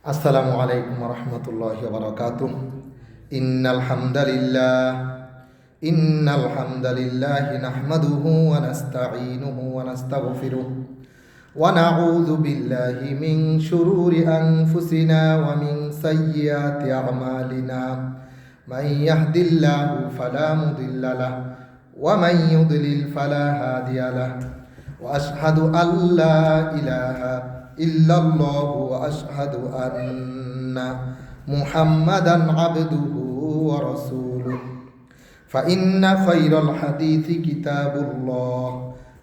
আসসালামু আলাইকুম রহমতুল্লাহি ওয়া বারাকাতুহ। ইন্নাল হামদালিল্লাহি নাহমাদুহু ওয়া নাস্তাঈনুহু ওয়া নাস্তাগফিরুহ ওয়া নাউযু বিল্লাহি মিন শুরুরি আনফুসিনা ওয়া মিন সাইয়্যাতি আমালিনা। মান ইয়াহদিল্লাহু ফালা মুদিল্লা লাহু ওয়া মান ইউদ্লিল ফালা হাদিয়া লাহু ওয়া আশহাদু আল্লা ইলাহা ইল্লাল্লাহু ওয়া আশহাদু আন্না মুহাম্মাদান আবদুহু ওয়া রাসূলুহু। ফাইন্না খায়রাল হাদিসি কিতাবুল্লাহ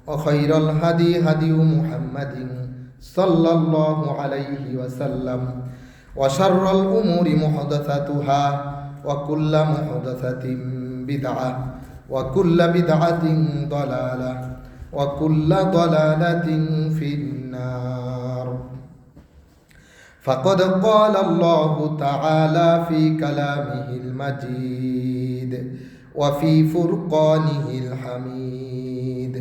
ওয়া খায়রাল হাদি হাদিয়ু মুহাম্মাদিন সাল্লাল্লাহু আলাইহি ওয়াসাল্লাম ওয়া শাররাল উমুরি মুহদাসাতুহা ওয়া কুল্লু মুহদাসাতিন বিদআহ ওয়া কুল্লু বিদআতিন দালালাহ ওয়া কুল্লু দালালাতিন ফিন্নার। فقد قال الله تعالى في كلامه المجيد وفي فرقانه الحميد.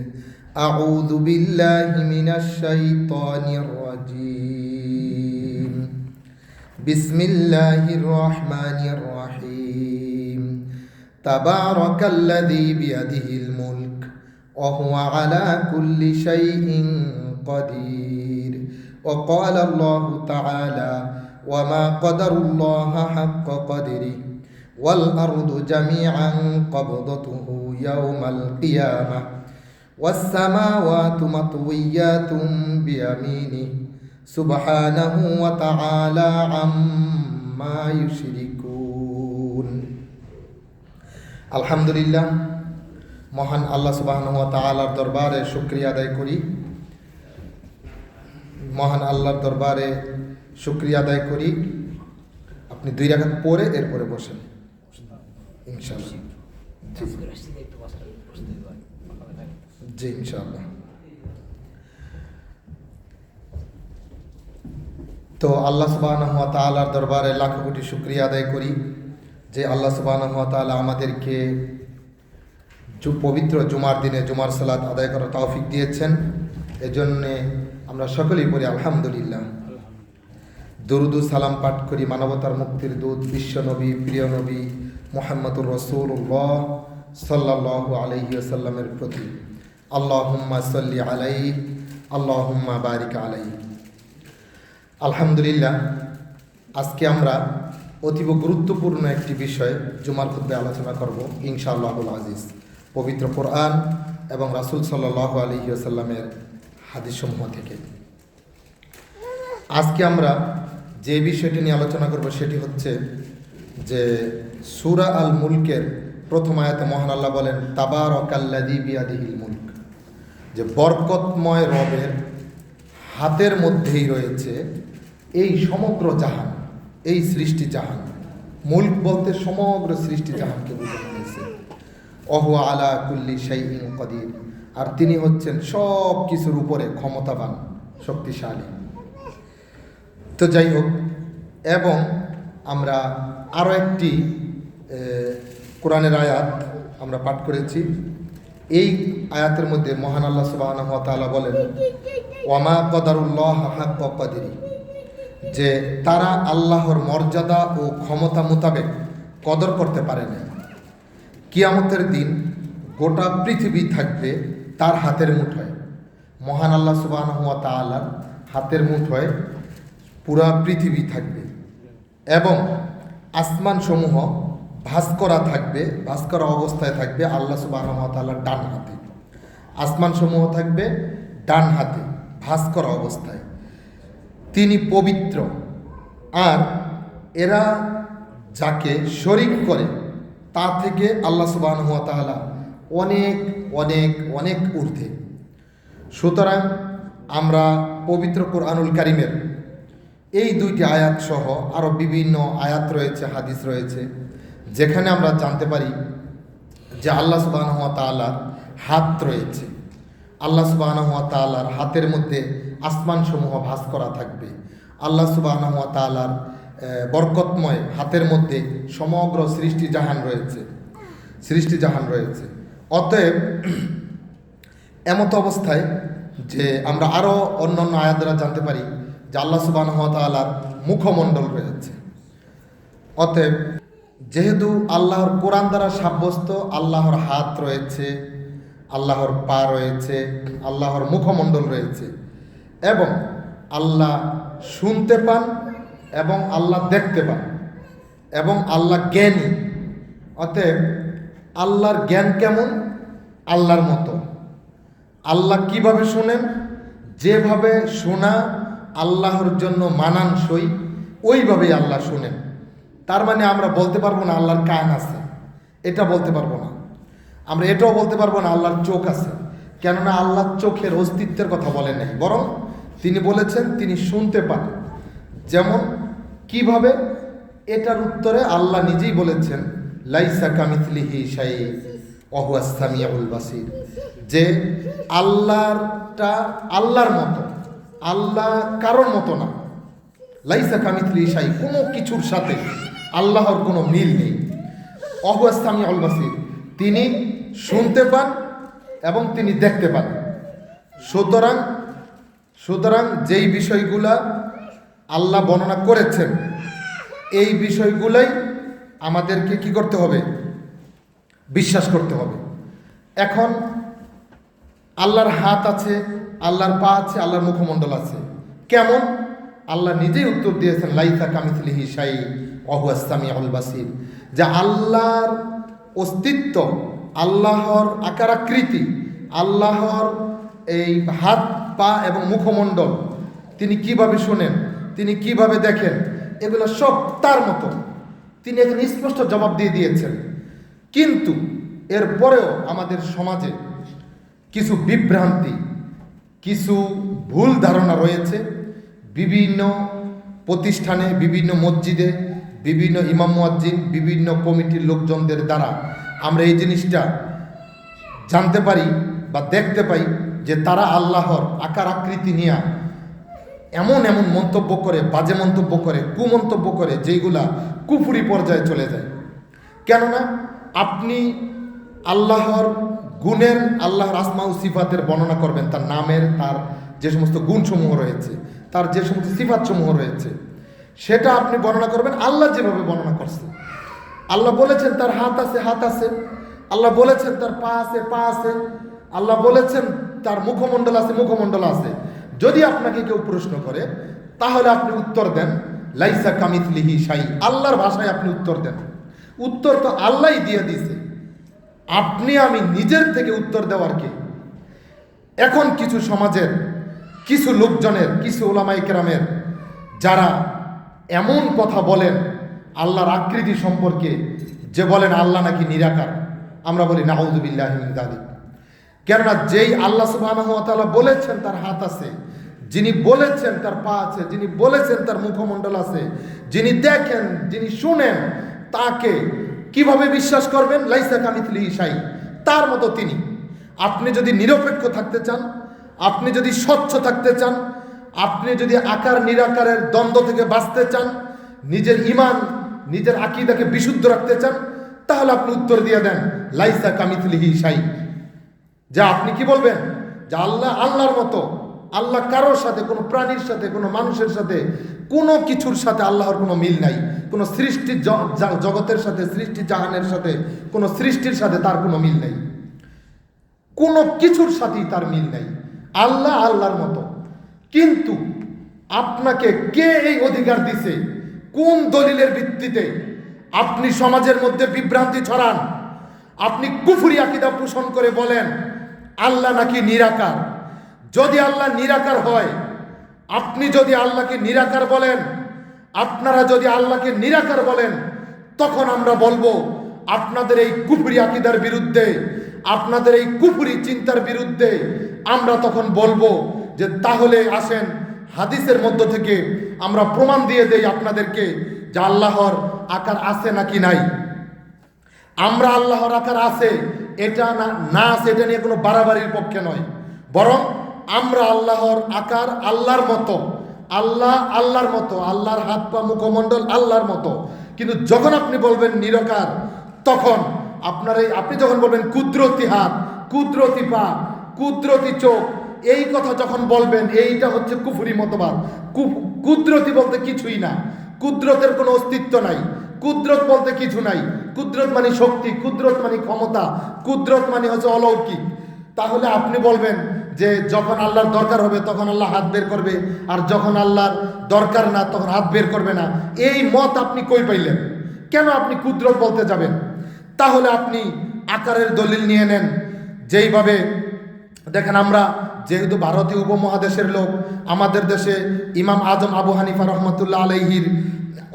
أعوذ بالله من الشيطان الرجيم. بسم الله الرحمن الرحيم. تبارك الذي بيده الملك وهو على كل شيء قدير. وقال الله تعالى وما قدر الله حق قدره والأرض جميعا قبضته يوم القيامة والسماوات مطويات بيمينه سبحانه وتعالى عما يشركون. আলহামদুলিল্লাহ, মহান আল্লাহ সুবহানাহু ওয়া তাআলার দরবারে শুকরিয়া আদায় করি। মহান আল্লাহর দরবারে শুকরিয়া আদায় করি। আপনি 2 রাকাত পরে এরপরে বসেন ইনশাআল্লাহ। জি ইনশাআল্লাহ। তো আল্লাহ সুবহানাহু ওয়া তাআলার দরবারে লাখ কোটি শুকরিয়া আদায় করি যে আল্লাহ সুবহানাহু ওয়া তাআলা আমাদেরকে পবিত্র জুমার দিনে জুমার সালাত আদায় করার তৌফিক দিয়েছেন। এজন্যে আমরা সকলেই পড়ি আলহামদুলিল্লাহ। দরুদ ও সালাম পাঠ করি মানবতার মুক্তির দূত বিশ্ব নবী প্রিয় নবী মুহাম্মদুর রাসূলুল্লাহ সাল্লাল্লাহু আলাইহি ওয়াসাল্লামের প্রতি। আল্লাহুম্মা সাল্লি আলাইহি আল্লাহুম্মা বারিক আলাইহি। আলহামদুলিল্লাহ, আজকে আমরা অতীব গুরুত্বপূর্ণ একটি বিষয় জুমার খুতবায় আলোচনা করব ইনশাআল্লাহুল আজিজ। পবিত্র কোরআন এবং রাসূল সাল্লাল্লাহু আলাইহি ওয়াসাল্লামের হাদিসসমূহ থেকে আজকে আমরা যে বিষয়টি নিয়ে আলোচনা করব সেটি হচ্ছে যে সূরা আল মুলকের প্রথম আয়াতে মহান আল্লাহ বলেন তাবারাকাল্লাযী বিয়াদিহিল মুলক, যে বরকতময় রবের হাতের মধ্যেই রয়েছে এই সমগ্র জাহান, এই সৃষ্টি জাহান। মুলক বলতে সমগ্র সৃষ্টি জাহানকে বোঝানো হয়েছে। ওয়া আলা কুল্লি শাইইন কাদির, আর তিনি হচ্ছেন সব কিছুর উপরে ক্ষমতাবান, শক্তিশালী। তো যাই হোক, এবং আমরা আরও একটি কোরআনের আয়াত আমরা পাঠ করেছি। এই আয়াতের মধ্যে মহান আল্লাহ সুবহানাহু ওয়া তাআলা বলেন ওয়ামা কদারুল্লাহ হাক্কা কদরি, যে তারা আল্লাহর মর্যাদা ও ক্ষমতা মোতাবেক কদর করতে পারে না। কিয়ামতের দিন গোটা পৃথিবী থাকবে তার হাতের মুঠোয়। মহান আল্লাহ সুবহানাহু ওয়া তাআলার হাতের মুঠোয় পুরা পৃথিবী থাকবে এবং আসমান সমূহ ভাঁজ করা থাকবে, ভাঁজ করা অবস্থায় থাকবে আল্লাহ সুবহানাহু ওয়া তাআলার ডান হাতে। আসমান সমূহ থাকবে ডান হাতে ভাঁজ করা অবস্থায়। তিনি পবিত্র, আর এরা যাকে শরীক করে তা থেকে আল্লাহ সুবহানাহু ওয়া তাআলা অনেক অনেক অনেক ঊর্ধ্বে। সুতরাং আমরা পবিত্র কোরআনুল কারীমের এই 2টি আয়াত সহ আরও বিভিন্ন আয়াত রয়েছে, হাদিস রয়েছে, যেখানে আমরা জানতে পারি যে আল্লাহ সুবহানাহু ওয়া তাআলার হাত রয়েছে। আল্লাহ সুবহানাহু ওয়া তাআলার হাতের মধ্যে আসমানসমূহ ভাঁজ করা থাকবে। আল্লাহ সুবহানাহু ওয়া তাআলার বরকতময় হাতের মধ্যে সমগ্র সৃষ্টি জাহান রয়েছে। অতএব এমত অবস্থায় যে আমরা আরও অন্যান্য আয়াত দ্বারা জানতে পারি যে আল্লাহ সুবহানাহু ওয়া তাআলার মুখমণ্ডল রয়েছে। অতএব যেহেতু আল্লাহর কোরআন দ্বারা সাব্যস্ত আল্লাহর হাত রয়েছে, আল্লাহর পা রয়েছে, আল্লাহর মুখমণ্ডল রয়েছে, এবং আল্লাহ শুনতে পান এবং আল্লাহ দেখতে পান এবং আল্লাহ জ্ঞানী, অতএব আল্লাহর জ্ঞান কেমন? আল্লাহর মতো। আল্লাহ কিভাবে শোনেন? যেভাবে শোনা আল্লাহর জন্য মানানসই ওইভাবেই আল্লাহ শোনেন। তার মানে আমরা বলতে পারবো না আল্লাহর কান আছে, এটা বলতে পারবো না। আমরা এটাও বলতে পারবো না আল্লাহর চোখ আছে, কেননা আল্লাহর চোখের অস্তিত্বের কথা বলেন নাই, বরং তিনি বলেছেন তিনি শুনতে পান। যেমন কিভাবে? এটার উত্তরে আল্লাহ নিজেই বলেছেন লাইসা কামিথলিহি শাই ওয়া হুয়াস সামিউল বাসির, যে আল্লাহরটা আল্লাহর মতো, আল্লাহ কারোর মতো না। লাইসা কামিথলিহি শাই, কোনো কিছুর সাথে আল্লাহর কোনো মিল নেই। ওয়া হুয়াস সামিউল বাসির, তিনি শুনতে পান এবং তিনি দেখতে পান। সুতরাং যেই বিষয়গুলা আল্লাহ বর্ণনা করেছেন এই বিষয়গুলাই আমাদেরকে কি করতে হবে? বিশ্বাস করতে হবে। এখন আল্লাহর হাত আছে, আল্লাহর পা আছে, আল্লাহর মুখমণ্ডল আছে, কেমন? আল্লাহ নিজেই উত্তর দিয়েছেন লাইসা কামিথলিহি শাই ওয়া হুয়াস সামিউল বাসির, যে আল্লাহর অস্তিত্ব, আল্লাহর আকার আকৃতি, আল্লাহর এই হাত পা এবং মুখমণ্ডল, তিনি কিভাবে শোনেন, তিনি কিভাবে দেখেন, এগুলো সব তার মতো। তিনি এখানে স্পষ্ট জবাব দিয়ে দিয়েছেন। কিন্তু এরপরেও আমাদের সমাজে কিছু বিভ্রান্তি, কিছু ভুল ধারণা রয়েছে। বিভিন্ন প্রতিষ্ঠানে, বিভিন্ন মসজিদে, বিভিন্ন ইমাম মুয়াজ্জিন, বিভিন্ন কমিটির লোকজনদের দ্বারা আমরা এই জিনিসটা জানতে পারি বা দেখতে পাই যে তারা আল্লাহর আকার আকৃতি নিয়ে এমন এমন মন্তব্য করে, বাজে মন্তব্য করে, কুমন্তব্য করে, যেইগুলা কুফরি পর্যায়ে চলে যায়। কেননা আপনি আল্লাহর গুণের, আল্লাহর আসমা ও সিফাতের বর্ণনা করবেন, তার নামের, তার যে সমস্ত গুণসমূহ রয়েছে, তার যে সমস্ত সিফাতসমূহ রয়েছে, সেটা আপনি বর্ণনা করবেন আল্লাহ যেভাবে বর্ণনা করছে। আল্লাহ বলেছেন তার হাত আছে, হাত আছে। আল্লাহ বলেছেন তার পা আছে, পা আছে। আল্লাহ বলেছেন তার মুখমণ্ডল আছে, মুখমণ্ডল আছে। যদি আপনাকে কেউ প্রশ্ন করে তাহলে আপনি উত্তর দেন লাইসা কামিথলিহি শাই, আল্লাহর ভাষায় আপনি উত্তর দেন। উত্তর তো আল্লাহই দিয়ে দিয়েছে, আপনি আমি নিজের থেকে উত্তর দেওয়ার কে? এখন কিছু সমাজের, কিছু লোকজনের, কিছু উলামায়ে কেরামের যারা এমন কথা বলেন আল্লাহর আকৃতি সম্পর্কে, যে বলেন আল্লাহ নাকি নিরাকার, আমরা বলি নাউযু বিল্লাহি মিন যালিক। কেননা যেই আল্লাহ সুবহানাহু ওয়া তাআলা বলেছেন তার হাত আছে, যিনি বলেছেন তার পা আছে, যিনি বলেছেন তার মুখমণ্ডল আছে, যিনি দেখেন, যিনি শুনেন, তাকে কিভাবে বিশ্বাস করবেন? লাইসা কামিথলিহি শাই, তার মতো তিনি। আপনি যদি নিরপেক্ষ থাকতে চান, আপনি যদি স্বচ্ছ থাকতে চান, আপনি যদি আকার নিরাকারের দ্বন্দ্ব থেকে বাঁচতে চান, নিজের ঈমান, নিজের আকীদাকে বিশুদ্ধ রাখতে চান, তাহলে আপনি উত্তর দিয়ে দেন লাইসা কামিথলিহি শাই। যা আপনি কি বলবেন? যে আল্লাহ আল্লাহর মতো। আল্লাহ কারোর সাথে, কোনো প্রাণীর সাথে, কোনো মানুষের সাথে, কোনো কিছুর সাথে আল্লাহর কোনো মিল নাই। কোনো সৃষ্টির জগতের সাথে, সৃষ্টি জাহানের সাথে, কোনো সৃষ্টির সাথে তার কোনো মিল নাই। কোনো কিছুর সাথেই তার মিল নাই। আল্লাহ আল্লাহর মতো। কিন্তু আপনাকে কে এই অধিকার দিছে? কোন দলিলের ভিত্তিতে আপনি সমাজের মধ্যে বিভ্রান্তি ছড়ান? আপনি কুফরি আকীদা পোষণ করে বলেন আল্লাহ নাকি নিরাকার। যদি আল্লাহ নিরাকার হয়, আপনি যদি আল্লাহকে নিরাকার বলেন, আপনারা যদি আল্লাহকে নিরাকার বলেন, তখন আমরা বলবো আপনাদের এই কুফরি আকীদার বিরুদ্ধে, আপনাদের এই কুফরি চিন্তার বিরুদ্ধে আমরা তখন বলবো যে তাহলে আসেন হাদিসের মধ্য থেকে আমরা প্রমাণ দিয়ে দেই আপনাদেরকে যে আল্লাহর আকার আছে নাকি নাই। আমরা আল্লাহর আকার আছে এটা না আছে এটা নিয়ে কোনো বাড়াবাড়ির পক্ষে নয়, বরং আমরা আল্লাহর আকার আল্লাহর মতো, আল্লাহ আল্লাহর মতো, আল্লাহর হাত পা মুখমণ্ডল আল্লাহর মতো। কিন্তু যখন আপনি বলবেন নিরাকার, তখন আপনি যখন বলবেন কুদরতি হাত, কুদরতি পা, কুদরতি চোখ, এই কথা যখন বলবেন, এইটা হচ্ছে কুফরি মতবাদ। কুদরতি বলতে কিছুই না, কুদরতের কোনো অস্তিত্ব নাই, কুদরত বলতে কিছু নাই। কুদরত মানে শক্তি, কুদরত মানে ক্ষমতা, কুদরত মানে হচ্ছে অলৌকিক। তাহলে আপনি বলবেন যে যখন আল্লাহর দরকার হবে তখন আল্লাহ হাত বের করবে, আর যখন আল্লাহর দরকার না তখন হাত বের করবে না। এই মত আপনি কই পাইলেন? কেন আপনি কুদরত বলতে যাবেন? তাহলে আপনি আকারের দলিল নিয়ে নেন। যেইভাবে দেখেন, আমরা যেহেতু ভারতীয় উপমহাদেশের লোক, আমাদের দেশে ইমাম আজম আবু হানিফা রহমতুল্লাহ আলাইহির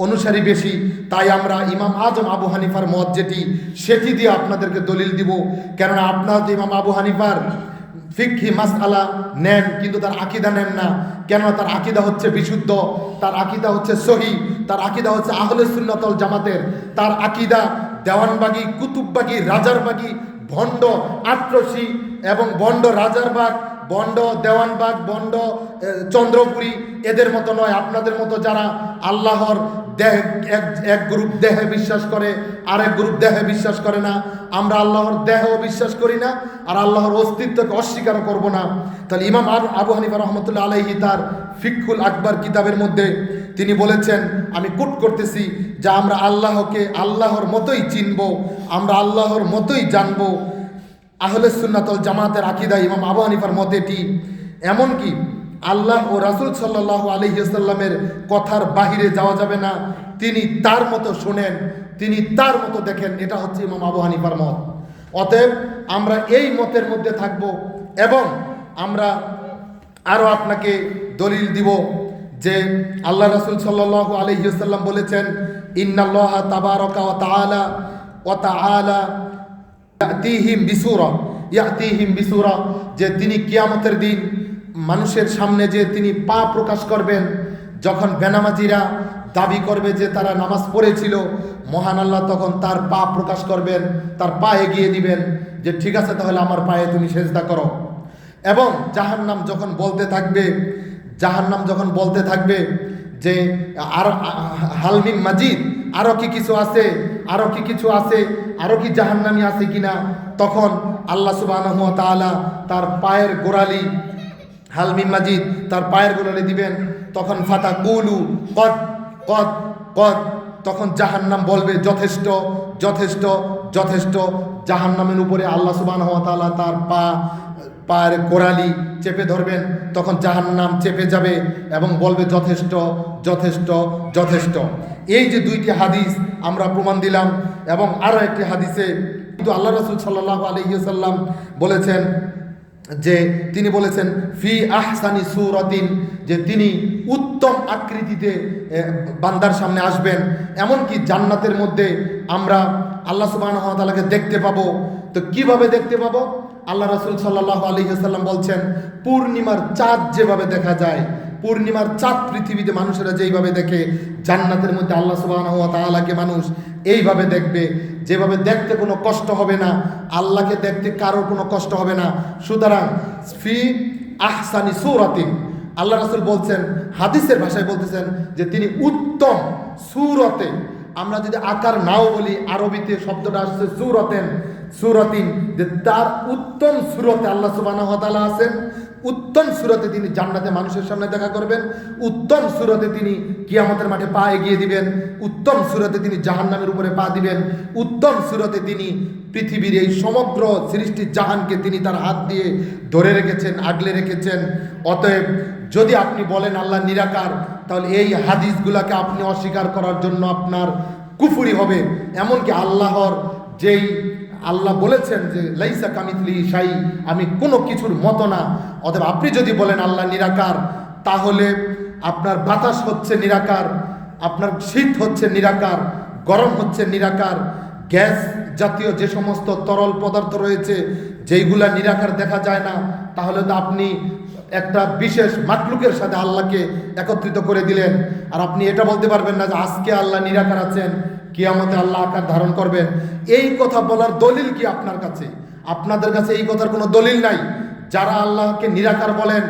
অনুসারী বেশি, তাই আমরা ইমাম আজম আবু হানিফার মত যেটি, সেটি দিয়ে আপনাদেরকে দলিল দিব। কেননা আপনারা তো ইমাম আবু হানিফার ফিকহি মাসআলা নেন, কিন্তু তার আকীদা নেন না। কেননা তার আকীদা হচ্ছে বিশুদ্ধ, তার আকীদা হচ্ছে সহি, তার আকীদা হচ্ছে আহলে সুন্নাত ওয়াল জামাতের। তার আকীদা দেওয়ানবাগি, কুতুববাগি, রাজারবাগি, ভণ্ড আট্রসি এবং ভণ্ড রাজারবাগ, বন্ড দেওয়ানবাগ, বন্ড চন্দ্রপুরী, এদের মতো নয়। আপনাদের মতো যারা আল্লাহর দেহ, এক গ্রুপ দেহে বিশ্বাস করে, আরেক গ্রুপ দেহে বিশ্বাস করে না। আমরা আল্লাহর দেহও বিশ্বাস করি না, আর আল্লাহর অস্তিত্বকে অস্বীকার করব না। তাহলে ইমাম আবু হানিফা রহমতুল্লাহ আলাইহি তার ফিকহুল আকবর কিতাবের মধ্যে তিনি বলেছেন, আমি কোট করতেছি, যে আমরা আল্লাহকে আল্লাহর মতোই চিনব, আমরা আল্লাহর মতোই জানব। আহলে সুন্নাত ওয়াল জামাতের আকীদা ইমাম আবু হানিফার মত এটি। এমনকি আল্লাহ ও রাসূল সাল্লাল্লাহু আলাইহি ওয়াসাল্লামের কথার বাহিরে যাওয়া যাবে না। তিনি তার মতো শোনেন, তিনি তার মতো দেখেন, এটা হচ্ছে ইমাম আবু হানিফার মত। অতএব আমরা এই মতের মধ্যে থাকব, এবং আমরা আরও আপনাকে দলিল দিব যে আল্লাহ রাসূল সাল্লাল্লাহু আলাইহি ওয়াসাল্লাম বলেছেন, ইন্নাল্লাহা তাবারাকা ওয়া তাআলা ইয়াতিহিম বিসূরা, যে তিনি কিয়ামতের দিন মানুষের সামনে যে তিনি পা প্রকাশ করবেন। যখন বেনামাজিরা দাবি করবে যে তারা নামাজ পড়েছিল, মহান আল্লাহ তখন তার পা প্রকাশ করবেন, তার পা এগিয়ে দিবেন, যে ঠিক আছে তাহলে আমার পায়ে তুমি সেজদা করো। এবং জাহান্নাম যখন বলতে থাকবে যে আর হালমিম মাজিদ, আরও কি কিছু আছে, আরও কি জাহান্নামী আছে কিনা, তখন আল্লাহ সুবহানাহু ওয়া তাআলা তার পায়ের গোড়ালি, হালমিম মাজিদ, তার পায়ের গোড়ালি দিবেন। তখন ফাতাকুলু কদ কদ কদ, তখন জাহান্নাম বলবে যথেষ্ট যথেষ্ট যথেষ্ট। জাহান্নামের উপরে আল্লাহ সুবহানাহু ওয়া তাআলা তার পায়ের গোড়ালি চেপে ধরবেন। তখন জাহান্নাম চেপে যাবে এবং বলবে যথেষ্ট যথেষ্ট যথেষ্ট। এই যে দুইটি হাদিস আমরা প্রমাণ দিলাম, এবং আরও একটি হাদিসে কিন্তু আল্লাহ রাসূল সাল্লাল্লাহু আলাইহি ওয়াসাল্লাম বলেছেন, যে তিনি বলেছেন ফি আহসানি সূরাতিন, যে তিনি উত্তম আকৃতিতে বান্দার সামনে আসবেন। এমনকি জান্নাতের মধ্যে আমরা আল্লাহ সুবহানাহু ওয়া তাআলাকে দেখতে পাবো। তো কিভাবে দেখতে পাবো? আল্লাহ রাসূল সাল্লাল্লাহু আলাইহি ওয়াসাল্লাম বলছেন, পূর্ণিমার চাঁদ যেভাবে দেখা যায়, পূর্ণিমার চাঁদ পৃথিবীতে মানুষেরা যেইভাবে দেখে, জান্নাতের মধ্যে আল্লাহ সুবহানাহু ওয়া তাআলাকে মানুষ এইভাবে দেখবে, যেভাবে দেখতে কোনো কষ্ট হবে না, আল্লাহকে দেখতে কারোর কোনো কষ্ট হবে না। সুতরাং ফি আহসানি সূরাতিন, আল্লাহ রাসূল বলছেন, হাদিসের ভাষায় বলতেছেন যে তিনি উত্তম সূরতে, আমরা যদি আকার নাও বলি, আরবিতে শব্দটা আসছে সূরাতিন, যে তার উত্তম সূরতে আল্লাহ সুবহানাহু ওয়া তাআলা আছেন। উত্তম সূরতে তিনি জান্নাতে মানুষের সামনে দেখা করবেন, উত্তম সূরতে তিনি কিয়ামতের মাঠে পা এগিয়ে দিবেন, উত্তম সূরতে তিনি জাহান্নামের উপরে পা দিবেন, উত্তম সূরতে তিনি পৃথিবীর এই সমগ্র সৃষ্টি জাহানকে তিনি তার হাত দিয়ে ধরে রেখেছেন, আগলে রেখেছেন। অতএব যদি আপনি বলেন আল্লাহ নিরাকার, তাহলে এই হাদিসগুলোকে আপনি অস্বীকার করার জন্য আপনার কুফরি হবে। এমনকি আল্লাহর যেই আল্লাহ বলেছেন যে লাইসা কামিথলিহি শাই, আমি কোনো কিছুর মতো না। অতএব আপনি যদি বলেন আল্লাহ নিরাকার, তাহলে আপনার বাতাস হচ্ছে নিরাকার, আপনার শীত হচ্ছে নিরাকার, গরম হচ্ছে নিরাকার, গ্যাস জাতীয় যে সমস্ত তরল পদার্থ রয়েছে যেইগুলা নিরাকার দেখা যায় না, তাহলে তো আপনি একটা বিশেষ মাখলুকের সাথে আল্লাহকে একত্রিত করে দিলেন। আর আপনি এটা বলতে পারবেন না যে আজকে আল্লাহ নিরাকার আছেন, কিয়ামতে আল্লাহ আকার ধারণ করবেন। এই কথা বলার দলিল কি আপনার কাছে? আপনাদের কাছে এই কথার কোনো দলিল নাই। যারা আল্লাহকে নিরাকার বলেন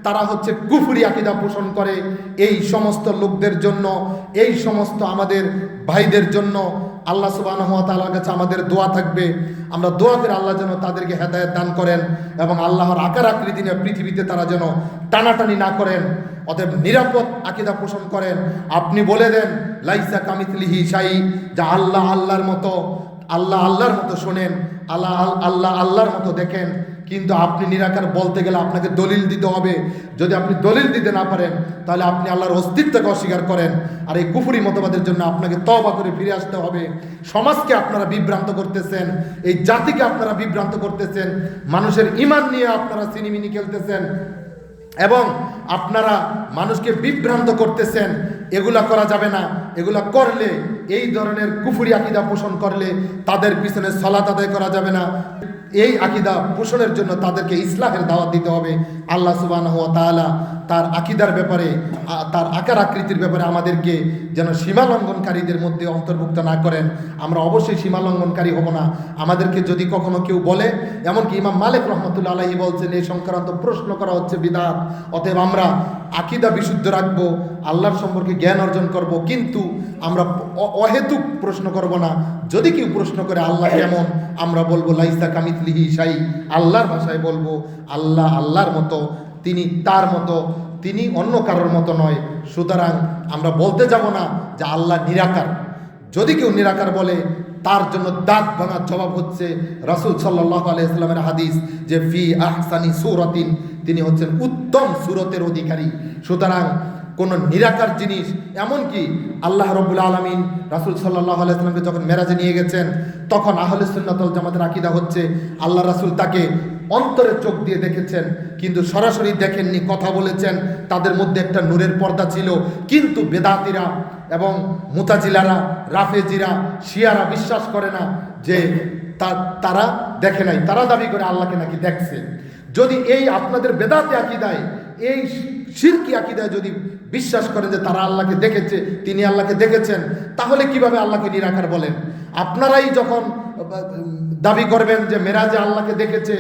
তারা হচ্ছে কুফরি আকীদা পোষণ করে। এই সমস্ত লোকদের জন্য, এই সমস্ত আমাদের ভাইদের জন্য আল্লাহ সুবহানাহু ওয়া তাআলার কাছে আমাদের দোয়া থাকবে। আমরা দোয়া করে আল্লাহ যেন তাদেরকে হেদায়েত দান করেন এবং আল্লাহর আকার আকৃতি নিয়ে পৃথিবীতে তারা যেন টানাটানি না করেন। অতএব নিরাপদ আকীদা পোষণ করেন। আপনি বলে দেন লাইসা কামিথলিহি শাই, যা আল্লাহ আল্লাহর মতো, আল্লাহ আল্লাহর মতো শোনেন, আল্লাহ আল্লাহ আল্লাহর মতো দেখেন। কিন্তু আপনি নিরাকার বলতে গেলে আপনাকে দলিল দিতে হবে। যদি আপনি দলিল দিতে না পারেন তাহলে আপনি আল্লাহর অস্তিত্বকে অস্বীকার করেন। আর এই কুফরি মতবাদের জন্য আপনাকে তওবা করে ফিরে আসতে হবে। সমাজকে আপনারা বিভ্রান্ত করতেছেন, এই জাতিকে আপনারা বিভ্রান্ত করতেছেন, মানুষের ঈমান নিয়ে আপনারা সিনিমিনি খেলতেছেন এবং আপনারা মানুষকে বিভ্রান্ত করতেছেন। এগুলা করা যাবে না। এগুলা করলে, এই ধরনের কুফরি আকীদা পোষণ করলে তাদের পিছনে সালাত আদায় করা যাবে না। এই আকীদা পোষণের জন্য তাদেরকে ইসলামের দাওয়াত দিতে হবে। আল্লাহ সুবহানাহু ওয়া তাআলা তার আকীদার ব্যাপারে, তার আকার আকৃতির ব্যাপারে আমাদেরকে যেন সীমালঙ্ঘনকারীদের মধ্যে অন্তর্ভুক্ত না করেন। আমরা অবশ্যই সীমালঙ্ঘনকারী হব না। আমাদেরকে যদি কখনো কেউ বলে, এমনকি ইমাম মালিক রহমতুল্লাহ আলাইহি বলছেন এই সংক্রান্ত প্রশ্ন করা হচ্ছে বিদআত, অতএব আমরা আকীদা বিশুদ্ধ রাখবো, আল্লাহর সম্পর্কে জ্ঞান অর্জন করব, কিন্তু আমরা অহেতুক প্রশ্ন করব না। যদি কেউ প্রশ্ন করে আল্লাহ কেমন, আমরা বলবো লাইসা কামিথলিহি শাই, আল্লাহর ভাষায় বলবো আল্লাহ আল্লাহর মতো, তিনি তার মতো, তিনি অন্য কারোর মতো নয়। সুতরাং আমরা বলতে যাব না যে আল্লাহ নিরাকার। যদি কেউ নিরাকার বলে তার জন্য দাঁত ভাঙার জবাব হচ্ছে রাসূল সাল্লাল্লাহু আলাইহি ওয়াসাল্লামের হাদিস যে ফি আহসানি সূরাতিন, তিনি হচ্ছেন উত্তম সূরতের অধিকারী। সুতরাং কোন নিরাকার জিনিস, এমনকি আল্লাহ রাব্বুল আলামিন রাসূল সাল্লাল্লাহু আলাইহি ওয়াসাল্লামকে যখন মেরাজে নিয়ে গেছেন, তখন আহলে সুন্নাত ওয়াল জামাতের আকীদা হচ্ছে আল্লাহ রাসূল তাকে অন্তরের চোখ দিয়ে দেখেছেন, কিন্তু সরাসরি দেখেননি, কথা বলেছেন। তাদের মধ্যে একটা নূরের পর্দা ছিল। কিন্তু বেদাতিরা এবং মুতাজিলারা, রাফেজিরা, শিয়ারা বিশ্বাস করে না যে তারা দেখে নাই, তারা দাবি করে আল্লাহকে নাকি দেখছে। যদি এই আপনাদের বেদাতি আকীদায়, এই শিরকি আকীদায় যদি বিশ্বাস করেন যে তারা আল্লাহকে দেখেছে, তিনি আল্লাহকে দেখেছেন, তাহলে কিভাবে আল্লাহকে নিরাকার বলেন? আপনারাই যখন দাবি করবেন যে মেরাজে আল্লাহকে দেখেছে,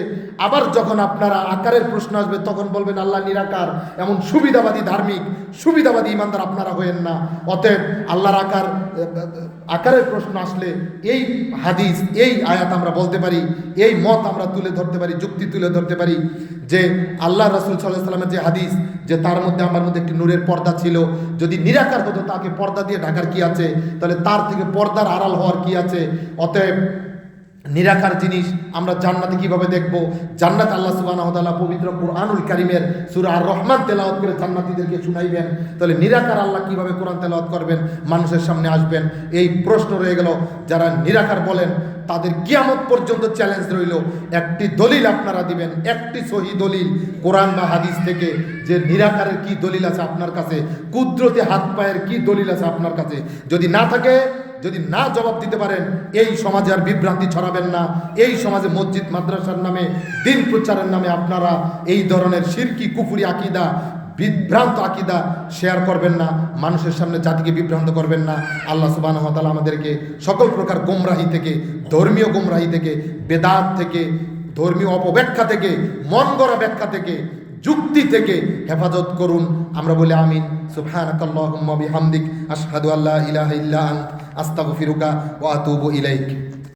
আবার যখন আপনারা আকারের প্রশ্ন আসবে তখন বলবেন আল্লাহ নিরাকার। এমন সুবিধাবাদী ধার্মিক, সুবিধাবাদী ইমানদার আপনারা হয়েন না। অতএব আল্লাহর আকারের প্রশ্ন আসলে এই হাদিস, এই আয়াত আমরা বলতে পারি, এই মত আমরা তুলে ধরতে পারি, যুক্তি তুলে ধরতে পারি যে আল্লাহ রাসূল সাল্লাল্লাহু আলাইহি ওয়াসাল্লামের যে হাদিস যে তার মধ্যে আমার মধ্যে একটি নূরের পর্দা ছিল, যদি নিরাকার হতো তাকে পর্দা দিয়ে ঢাকার কি আছে? তাহলে তার থেকে পর্দার আড়াল হওয়ার কি আছে? অতএব নিরাকার জিনিস আমরা জান্নাতে কিভাবে দেখব? জান্নাত আল্লাহ সুবহানাহু ওয়া তাআলা পবিত্র কুরআনুল কারীমের সূরা আর রহমান তেলাওয়াত করে জান্নাতীদেরকে শুনাইবেন। তাহলে নিরাকার আল্লাহ কিভাবে কোরআন তেলাওয়াত করবেন, মানুষের সামনে আসবেন? এই প্রশ্ন রয়ে গেল। যারা নিরাকার বলেন তাদের কিয়ামত পর্যন্ত চ্যালেঞ্জ রইল, একটি দলিল আপনারা দিবেন, একটি সহি দলিল কোরআন বা হাদিস থেকে, যে নিরাকারের কি দলিল আছে আপনার কাছে, কুদরতি হাত পায়ের কি দলিল আছে আপনার কাছে। যদি না থাকে, যদি না জবাব দিতে পারেন, এই সমাজে আর বিভ্রান্তি ছড়াবেন না। এই সমাজে মসজিদ মাদ্রাসার নামে, দিন প্রচারের নামে আপনারা এই ধরনের শিরকি কুফরি আকীদা, বিভ্রান্ত আকীদা শেয়ার করবেন না। মানুষের সামনে জাতিকে বিভ্রান্ত করবেন না। আল্লাহ সুবহানাহু ওয়া তাআলা আমাদেরকে সকল প্রকার গোমরাহি থেকে, ধর্মীয় গোমরাহি থেকে, বেদাত থেকে, ধর্মীয় অপব্যাখ্যা থেকে, মন গড়া ব্যাখ্যা থেকে, যুক্তি থেকে হেফাজত করুন। আমরা বলি আমিন। সুবহানাকাল্লাহুম্মা বিহামদিক আশহাদু আল্লা ইলাহা ইল্লা আনতা আস্তাগফিরুকা ওয়া আতুবু ইলাইক।